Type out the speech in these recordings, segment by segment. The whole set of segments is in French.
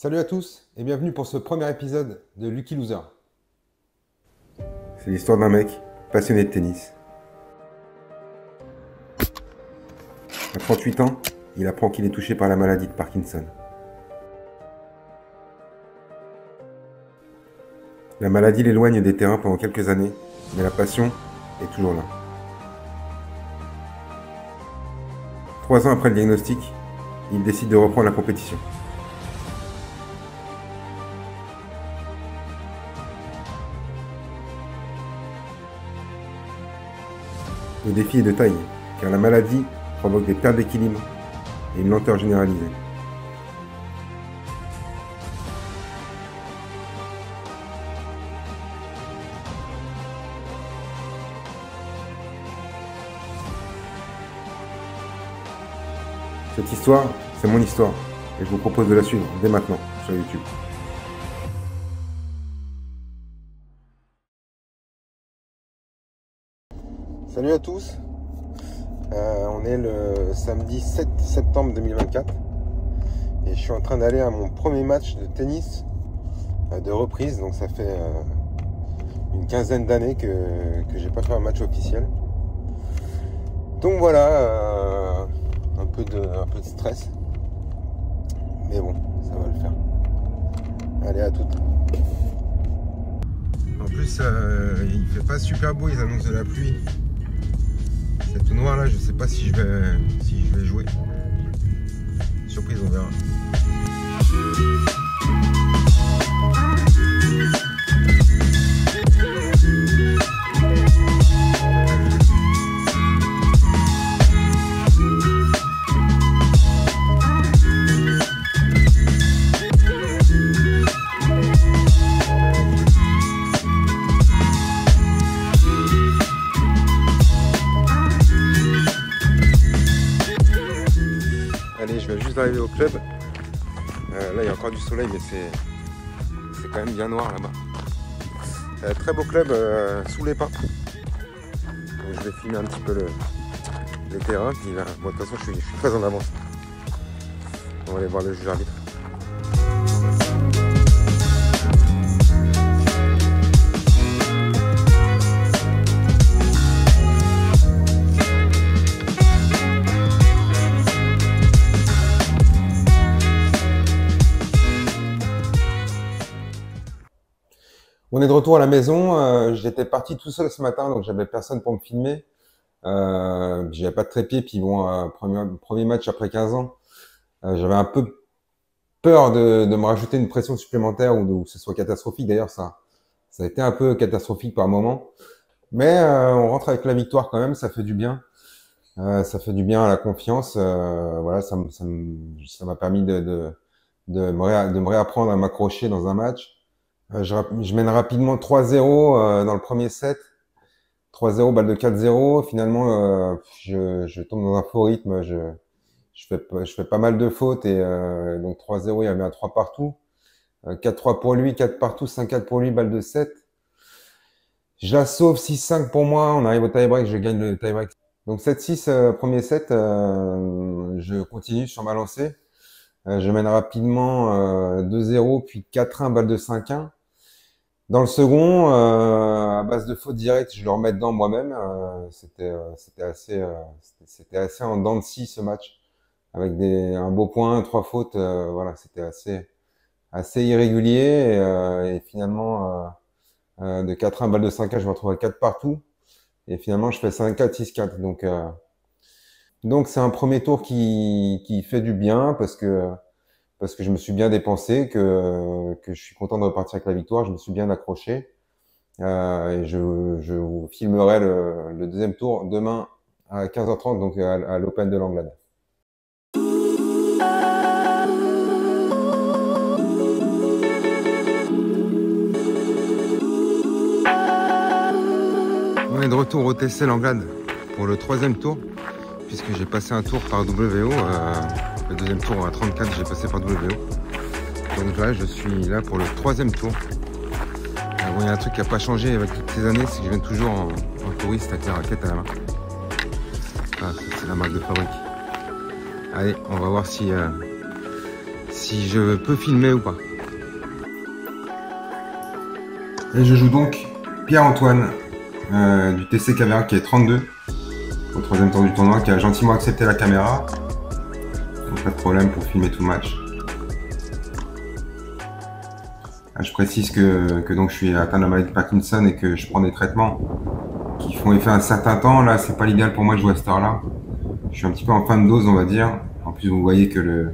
Salut à tous et bienvenue pour ce premier épisode de Lucky Loser. C'est l'histoire d'un mec passionné de tennis. À 38 ans, il apprend qu'il est touché par la maladie de Parkinson. La maladie l'éloigne des terrains pendant quelques années, mais la passion est toujours là. 3 ans après le diagnostic, il décide de reprendre la compétition. Le défi est de taille, car la maladie provoque des pertes d'équilibre et une lenteur généralisée. Cette histoire, c'est mon histoire, et je vous propose de la suivre dès maintenant sur YouTube. Salut à tous, on est le samedi 7 septembre 2024 et je suis en train d'aller à mon premier match de tennis de reprise, donc ça fait une quinzaine d'années que j'ai pas fait un match officiel. Donc voilà, un peu de stress, mais bon, ça va le faire. Allez, à toutes. En plus, il fait pas super beau, ils annoncent de la pluie. C'est tout noir là, je sais pas si je vais jouer. Surprise, on verra. Allez, je viens juste d'arriver au club. Là, il y a encore du soleil, mais c'est quand même bien noir là-bas. Très beau club sous les pins. Donc, je vais filmer un petit peu les terrains. Puis là, bon, de toute façon, je suis très en avance. On va aller voir le juge arbitre. On est de retour à la maison. J'étais parti tout seul ce matin, donc j'avais personne pour me filmer. J'avais pas de trépied, puis bon, premier match après 15 ans. J'avais un peu peur de me rajouter une pression supplémentaire ou que ce soit catastrophique. D'ailleurs, ça a été un peu catastrophique par moment. Mais on rentre avec la victoire quand même, ça fait du bien. Ça fait du bien à la confiance. Voilà, ça m'a permis de me réapprendre à m'accrocher dans un match. Je mène rapidement 3-0 dans le premier set. 3-0, balle de 4-0. Finalement, je tombe dans un faux rythme. Je fais pas mal de fautes et donc 3-0, il y avait un 3 partout. 4-3 pour lui, 4 partout, 5-4 pour lui, balle de 7. Je la sauve, 6-5 pour moi. On arrive au tie-break, je gagne le tie-break. Donc 7-6, premier set, je continue sur ma lancée. Je mène rapidement 2-0, puis 4-1, balle de 5-1. Dans le second, à base de faute directe, je le remets dedans moi-même. C'était assez en dents de scie ce match, avec un beau point, 3 fautes. Voilà, c'était assez irrégulier. Et finalement, de 4-1, balle de 5-1, je me retrouve à 4 partout. Et finalement, je fais 5-4, 6-4. Donc c'est un premier tour qui fait du bien parce que je me suis bien dépensé, que je suis content de repartir avec la victoire, je me suis bien accroché. Et je vous filmerai le deuxième tour demain à 15h30, donc à l'Open de l'Anglade. On est de retour au TC l'Anglade pour le troisième tour, puisque j'ai passé un tour par WO. Le deuxième tour à 34, j'ai passé par WO. Donc là, je suis là pour le troisième tour. Bon, il y a un truc qui n'a pas changé avec toutes ces années, c'est que je viens toujours en touriste avec la raquette à la main. Ah, c'est la marque de fabrique. Allez, on va voir si si je peux filmer ou pas. Et je joue donc Pierre-Antoine du TC Caméra qui est 32 au troisième tour du tournoi, qui a gentiment accepté la caméra. Donc pas de problème pour filmer tout le match. Je précise que donc je suis atteint de la maladie de Parkinson et que je prends des traitements qui font effet un certain temps. Là, c'est pas l'idéal pour moi de jouer à cette heure-là. Je suis un petit peu en fin de dose, on va dire. En plus, vous voyez que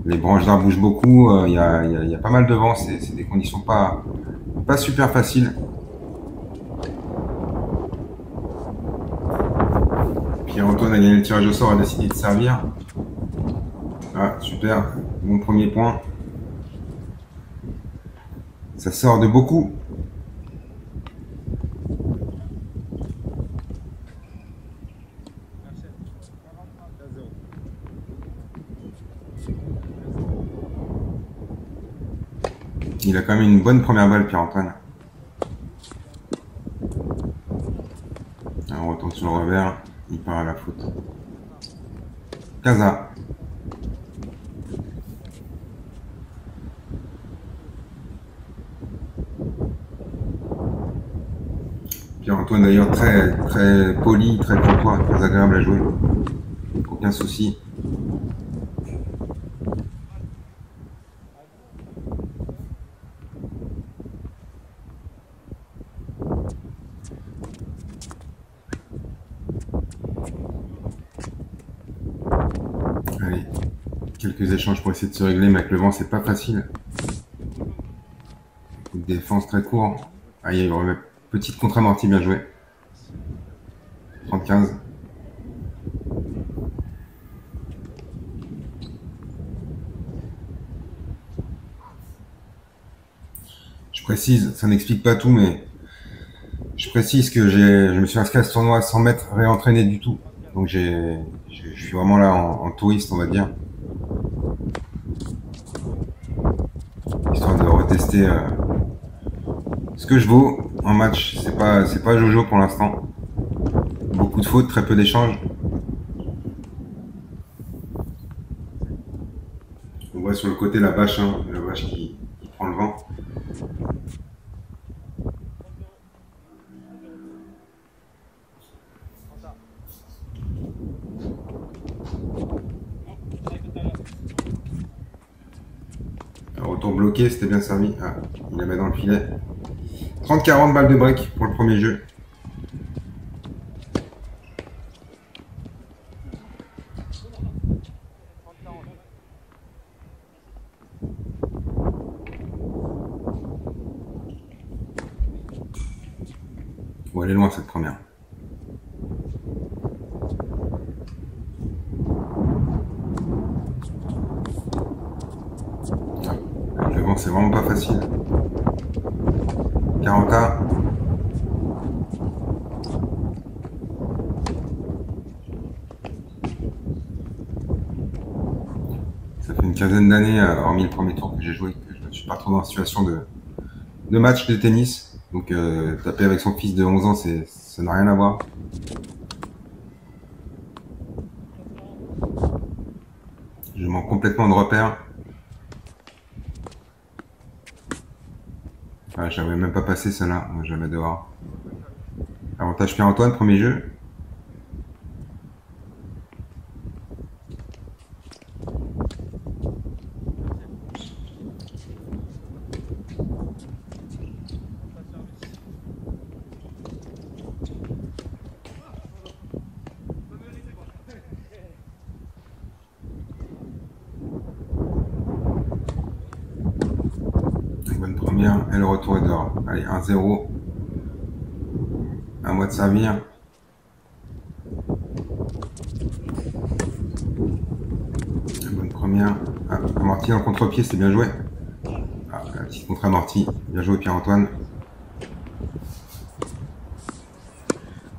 les branches d'arbres bougent beaucoup. Il y a pas mal de vent. C'est des conditions pas super faciles. Pierre-Antoine a gagné le tirage au sort, a décidé de servir. Ah, super. Bon premier point. Ça sort de beaucoup. Il a quand même une bonne première balle, Pierre-Antoine. On retourne sur le revers. Il part à la faute. Casa. Pierre-Antoine d'ailleurs très poli, très courtois, très agréable à jouer. Aucun souci. Allez, quelques échanges pour essayer de se régler, mais avec le vent c'est pas facile. Une défense très court. Ah, il y a une petite contre-amortie, bien joué. 30-15. Je précise, ça n'explique pas tout, mais je précise que je me suis inscrit à ce tournoi sans m'être réentraîné du tout. Donc je suis vraiment là en touriste, on va dire. Histoire de retester ce que je vaux en match. C'est pas Jojo pour l'instant. Beaucoup de fautes, très peu d'échanges. On voit sur le côté la bâche qui prend le vent. Retour bloqué, c'était bien servi. Ah, il la met dans le filet. 30-40 balles de break pour le premier jeu. Bon, elle est loin cette première. Le vent, c'est vraiment pas facile. 40A. Ça fait une quinzaine d'années, hormis le premier tour que j'ai joué, que je ne suis pas trop en situation de match de tennis. Donc taper avec son fils de 11 ans, ça n'a rien à voir. Je manque complètement de repères. Ah, j'avais même pas passé celle-là, jamais dehors. Avantage Pierre-Antoine, premier jeu. Bonne première, et le retour est dehors. Allez, 1-0. À moi de servir. Bonne première. Ah, amorti en contre-pied, c'est bien joué. Ah, la petite contre-amorti. Bien joué Pierre-Antoine.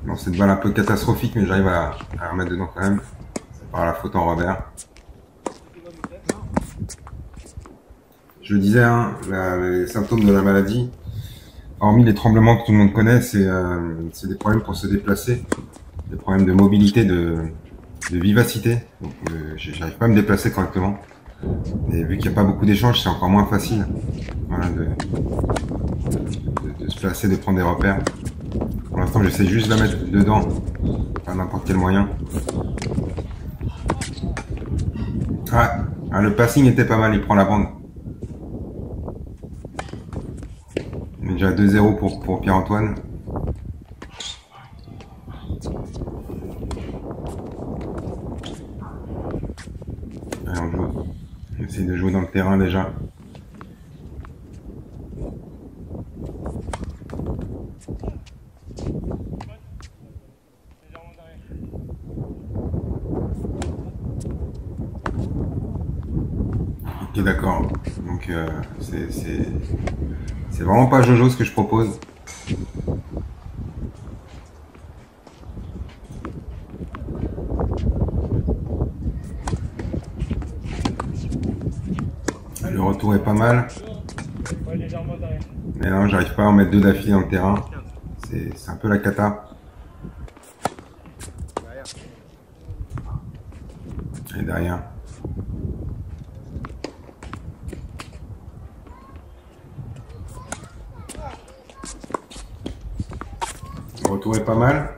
Bon, cette balle un peu catastrophique, mais j'arrive à la remettre dedans quand même. Ça part à la faute en revers. Je le disais, hein, les symptômes de la maladie, hormis les tremblements que tout le monde connaît, c'est des problèmes pour se déplacer, des problèmes de mobilité, de vivacité. Donc, j'arrive pas à me déplacer correctement. Et vu qu'il n'y a pas beaucoup d'échanges, c'est encore moins facile, voilà, de se placer, de prendre des repères. Pour l'instant, j'essaie juste de la mettre dedans, par n'importe quel moyen. Ah, le passing était pas mal, il prend la bande. On est déjà 2-0 pour Pierre-Antoine. Allez, on joue. On essaie de jouer dans le terrain déjà. Ok, d'accord. Donc c'est vraiment pas Jojo ce que je propose. Le retour est pas mal. Mais non, j'arrive pas à en mettre deux d'affilée dans le terrain. C'est un peu la cata. Et derrière. Le retour est pas mal.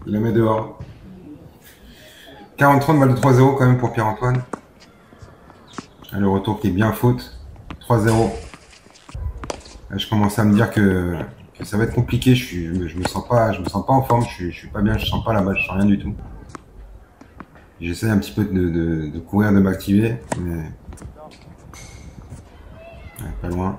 Il la met dehors. 40-30, balle de 3-0 quand même pour Pierre-Antoine. Le retour qui est bien faute. 3-0. Là, je commence à me dire que ça va être compliqué. Je me sens pas en forme. Je suis pas bien. Je sens pas la balle. Je sens rien du tout. J'essaie un petit peu de courir, de m'activer, mais ouais, pas loin.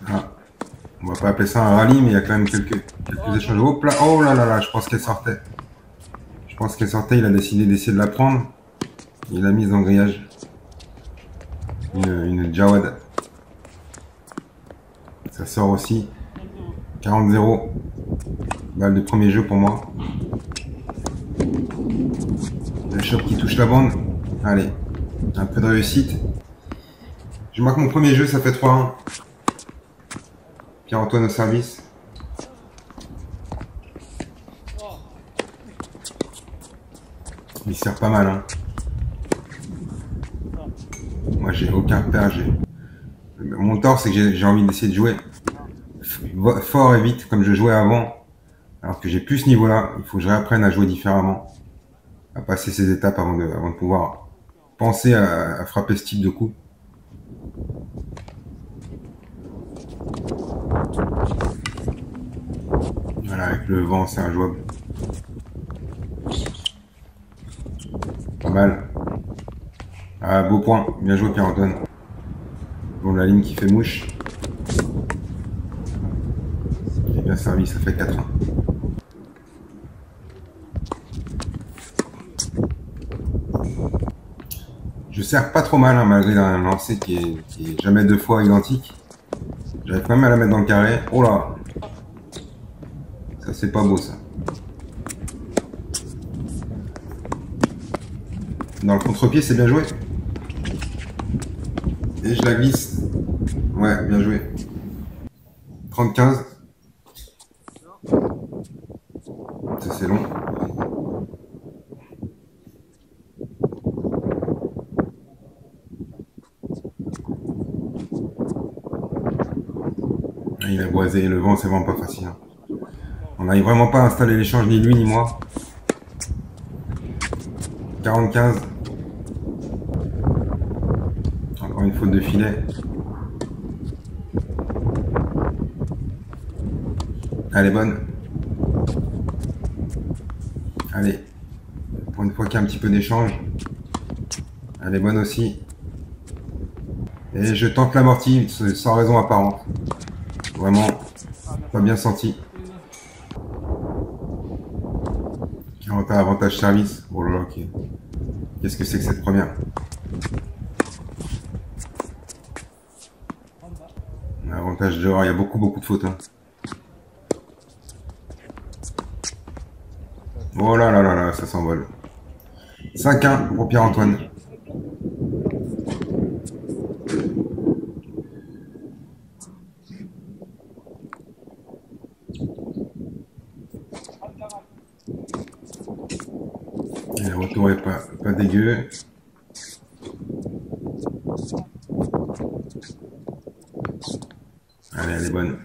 Ah, on va pas appeler ça un rallye, mais il y a quand même quelques échanges. Hop là, oh là là là, je pense qu'elle sortait. Je pense qu'elle sortait. Il a décidé d'essayer de la prendre. Il a mise dans le grillage. Une Jawad. Ça sort aussi. 40-0. Balle de premier jeu pour moi. Le shop qui touche la bande. Allez. Un peu de réussite. Je marque mon premier jeu, ça fait 3-1. Pierre-Antoine au service. Il sert pas mal, hein. Moi, j'ai aucun repère. Mon tort, c'est que j'ai envie d'essayer de jouer fort et vite, comme je jouais avant. Alors que j'ai plus ce niveau-là. Il faut que je réapprenne à jouer différemment. À passer ces étapes avant de pouvoir penser à frapper ce type de coup. Voilà, avec le vent, c'est injouable. Pas mal. Ah, beau point. Bien joué, Pierre-Antoine. Bon, la ligne qui fait mouche. Il est bien servi, ça fait 4-1. Je sers pas trop mal, hein, malgré un lancer qui est jamais deux fois identique. J'arrive quand même à la mettre dans le carré. Oh là! Ça, c'est pas beau, ça. Dans le contre-pied, c'est bien joué. Et je la glisse. Ouais, bien joué. 30-15. Ça, c'est long. Il a boisé, le vent, c'est vraiment pas facile. Hein. On n'arrive vraiment pas à installer l'échange, ni lui, ni moi. 40-15. Encore une faute de filet. Elle est bonne. Allez. Pour une fois qu'il y a un petit peu d'échange. Elle est bonne aussi. Et je tente l'amorti sans raison apparente. Vraiment, pas bien senti. Avantage service. Oh là là, ok. Qu'est-ce que c'est que cette première? Avantage dehors, il y a beaucoup de fautes. Hein. Oh là là là là, ça s'envole. 5-1 pour Pierre-Antoine. retour est pas dégueu. Allez, elle est bonne.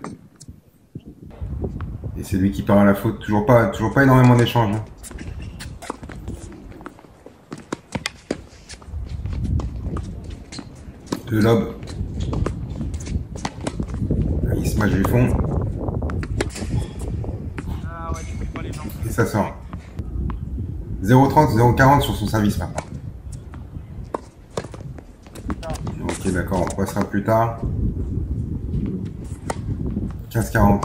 Et c'est lui qui part à la faute. Toujours pas énormément d'échanges. Hein. Le lob. Il se match du fond. Et ça sort. 0,30, 0,40 sur son service maintenant. Ok, d'accord, on passera plus tard. 15,40.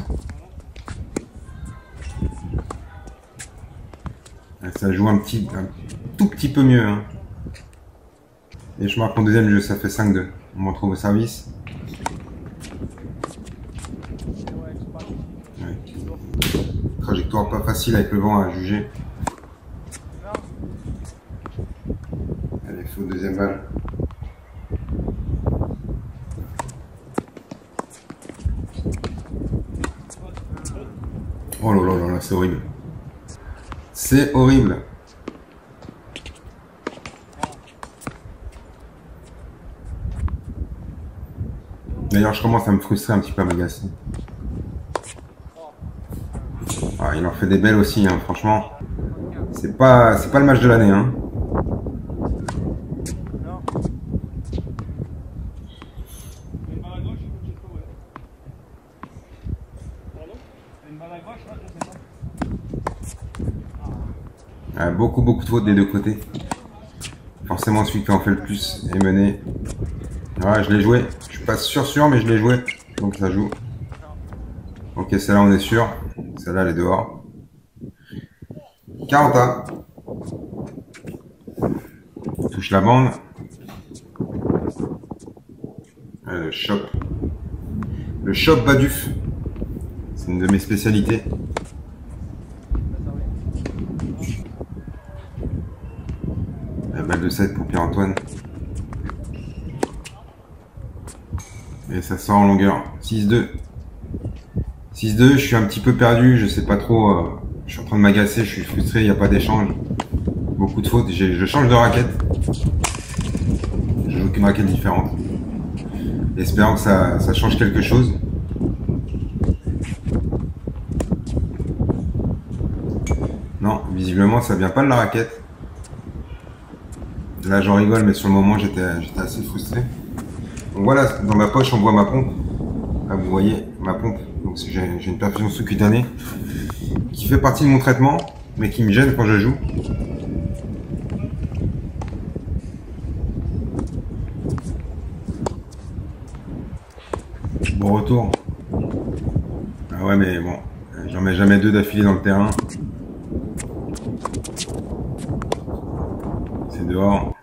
Ça joue un tout petit peu mieux. Hein. Et je marque mon deuxième jeu, ça fait 5-2. On me retrouve au service. Ouais. Trajectoire pas facile avec le vent à juger. Allez, faut deuxième balle. Oh là là là là, c'est horrible. C'est horrible. D'ailleurs, je commence à me frustrer un petit peu à m'agacer. Ah, il en fait des belles aussi, hein, franchement. C'est pas le match de l'année. Hein. Ah, beaucoup de fautes des deux côtés. Forcément, celui qui en fait le plus est mené. Ouais, je l'ai joué. Je suis pas sûr, mais je l'ai joué. Donc ça joue. Ok, celle-là, on est sûr. Celle-là, elle est dehors. 40. Touche la bande. Le chop. Le chop Baduf. C'est une de mes spécialités. La balle de 7 pour Pierre-Antoine. Et ça sort en longueur. 6-2. 6-2, je suis un petit peu perdu, je sais pas trop. Je suis en train de m'agacer, je suis frustré, il n'y a pas d'échange. Beaucoup de fautes. Je change de raquette. Je joue qu'une raquette différente. Espérant que ça change quelque chose. Non, visiblement ça vient pas de la raquette. Là j'en rigole, mais sur le moment j'étais assez frustré. Donc voilà, dans ma poche on voit ma pompe. Là vous voyez ma pompe. Donc j'ai une perfusion sous-cutanée qui fait partie de mon traitement, mais qui me gêne quand je joue. Bon retour. Ah ouais, mais bon, j'en mets jamais deux d'affilée dans le terrain. C'est dehors.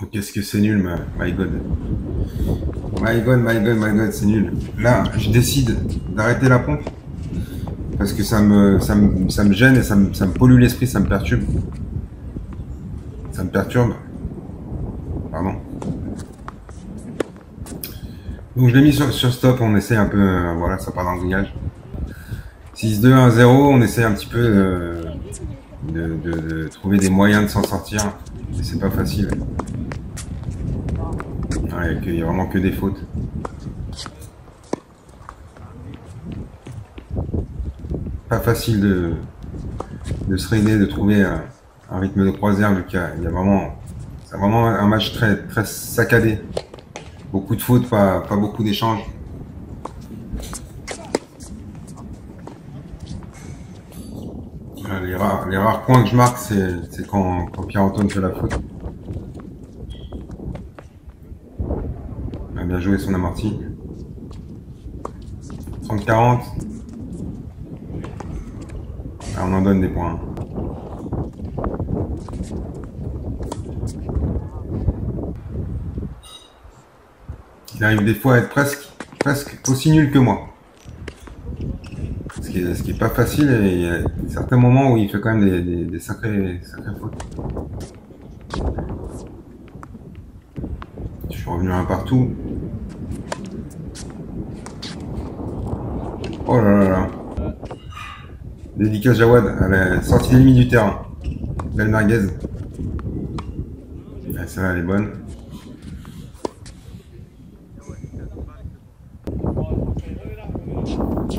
Oh, qu'est-ce que c'est nul, my god. My god, c'est nul. Là, je décide d'arrêter la pompe. Parce que ça me gêne et ça me pollue l'esprit, ça me perturbe. Ça me perturbe. Pardon. Donc je l'ai mis sur stop, on essaie un peu, voilà, ça part dans le grillage. 6-2, 1-0, on essaie un petit peu de trouver des moyens de s'en sortir. Mais c'est pas facile. Ouais, il y a vraiment que des fautes. Pas facile de se régler, de trouver un rythme de croisière, vu qu'il y a vraiment, c'est vraiment un match très saccadé. Beaucoup de fautes, pas beaucoup d'échanges. Les rares points que je marque, c'est quand Pierre-Antoine fait la faute. Il a bien joué son amorti. 30-40. On en donne des points. Il arrive des fois à être presque aussi nul que moi. Ce qui est pas facile, et il y a certains moments où il fait quand même des sacrées fautes. Je suis revenu un partout. Oh là là là. Dédicace Jawad, elle est sortie des limites du terrain. Belle merguez. Celle-là, elle est bonne.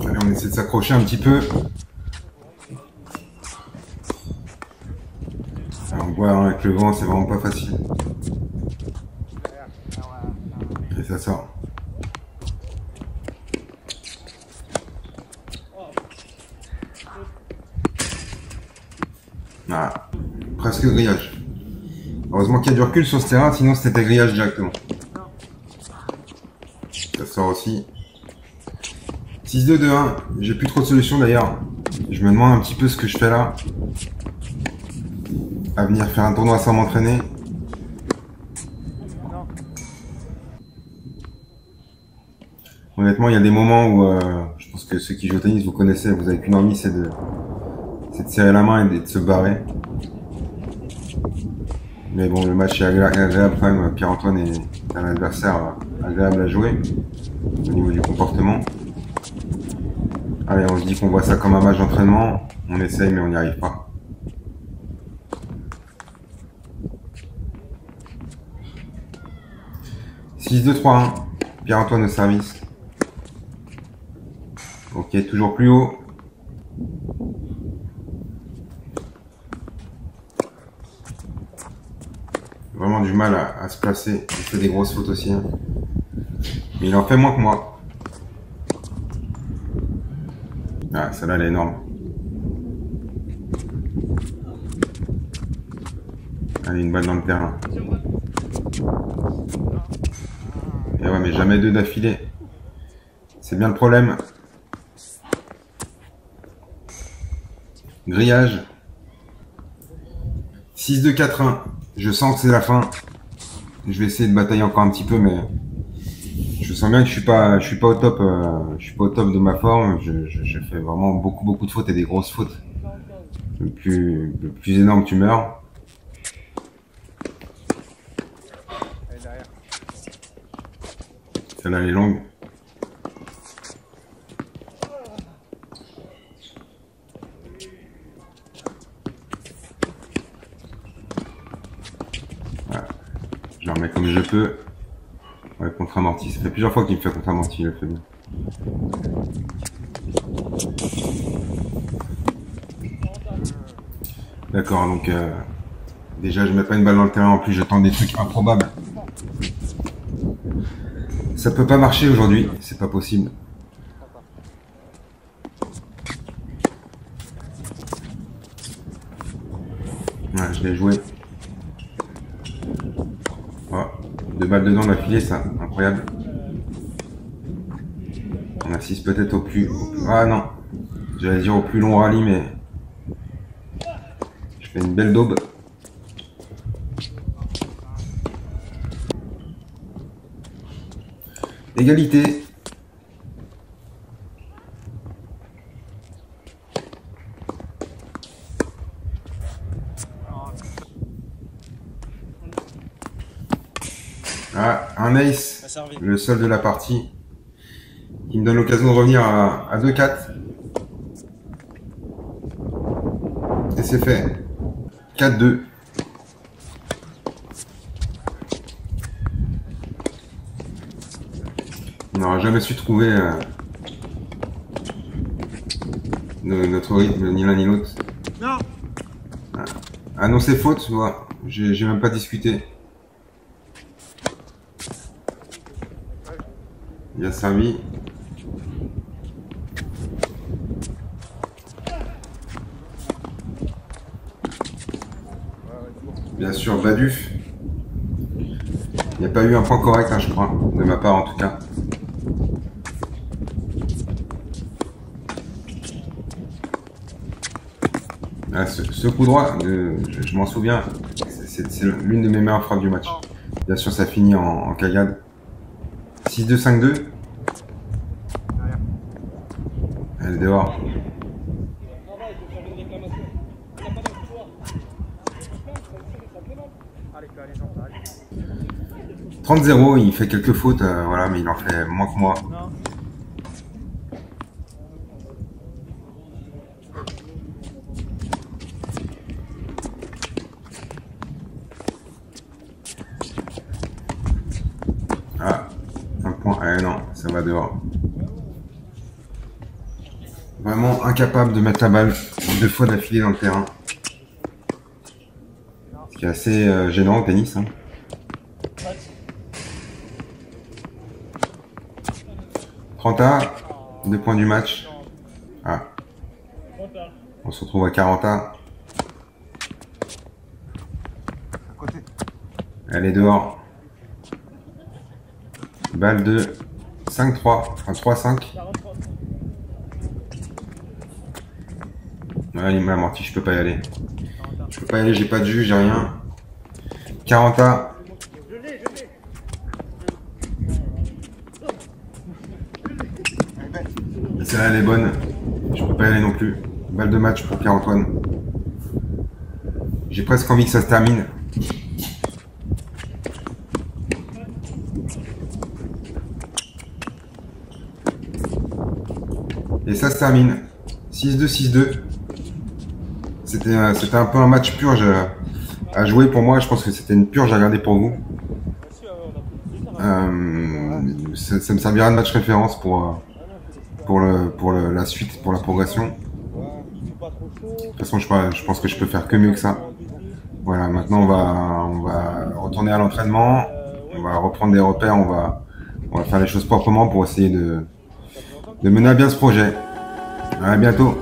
Allez, on essaie de s'accrocher un petit peu. Alors, on voit avec le vent, c'est vraiment pas facile. Et ça sort. Ah, presque grillage. Heureusement qu'il y a du recul sur ce terrain, sinon c'était grillage directement. Ça sort aussi. 6-2-2-1. J'ai plus trop de solutions d'ailleurs. Je me demande un petit peu ce que je fais là. À venir faire un tournoi sans m'entraîner. Honnêtement, il y a des moments où je pense que ceux qui jouent au tennis, vous connaissez, vous avez qu'une envie, c'est de serrer la main et de se barrer. Mais bon, le match est agréable quand même. Pierre-Antoine est un adversaire agréable à jouer au niveau du comportement. Allez, on se dit qu'on voit ça comme un match d'entraînement. On essaye, mais on n'y arrive pas. « 6-2-3-1. Pierre-Antoine au service. Ok, toujours plus haut. Vraiment du mal à se placer. Il fait des grosses fautes aussi. Hein. Mais il en fait moins que moi. Ah, celle-là, elle est énorme. Allez, une balle dans le terrain. Et ouais, mais jamais deux d'affilée. C'est bien le problème. Grillage. 6-2-4-1. Je sens que c'est la fin. Je vais essayer de batailler encore un petit peu, mais je sens bien que je suis pas au top. Je suis pas au top de ma forme. Je fais vraiment beaucoup de fautes et des grosses fautes. Le plus énorme, tu meurs. Celle-là, elle est longue. Voilà. Je la remets comme je peux. Ouais, contre-amorti. Ça fait plusieurs fois qu'il me fait contre-amorti, il le fait bien. D'accord, donc déjà je mets pas une balle dans le terrain, en plus je tente des trucs improbables. Ça peut pas marcher aujourd'hui, c'est pas possible. Ouais, je l'ai joué. Oh, 2 balles dedans d'affilée, ça, incroyable. On assiste peut-être au plus... Ah non, j'allais dire au plus long rallye, mais... Je fais une belle daube. Égalité. Ah, un ace, le seul de la partie, qui me donne l'occasion de revenir à 2-4. Et c'est fait. 4-2. On n'aura jamais su trouver notre rythme, ni l'un ni l'autre. Non. Ah non, c'est faute, tu vois. J'ai même pas discuté. Bien servi. Bien sûr, Baduf. Il n'y a pas eu un point correct, hein, je crois, de ma part en tout cas. Ah, ce coup droit, je m'en souviens, c'est l'une de mes meilleures frappes du match. Bien sûr, ça finit en cagade. 6-2, 5-2. Elle est dehors. 30-0, il fait quelques fautes, voilà, mais il en fait moins que moi. Non. Ah, un point. Ah non, ça va dehors. Vraiment incapable de mettre la balle 2 fois d'affilée dans le terrain. Ce qui est assez gênant au tennis. Hein. Trenta, 2 points du match. Ah. On se retrouve à 40. Elle est dehors. Balle de 5-3, enfin 3-5. Ouais, il m'a amorti, je peux pas y aller. Je peux pas y aller, j'ai pas de jus, j'ai rien. 40. Celle-là, elle est bonne. Je peux pas y aller non plus. Balle de match pour Pierre-Antoine. J'ai presque envie que ça se termine. Et ça se termine. 6-2, 6-2. C'était un peu un match purge à jouer pour moi. Je pense que c'était une purge à regarder pour vous. Ça me servira de match référence pour la suite, pour la progression. De toute façon, je pense que je peux faire que mieux que ça. Voilà, maintenant on va retourner à l'entraînement. On va reprendre des repères. On va faire les choses proprement pour essayer de mener à bien ce projet. À bientôt.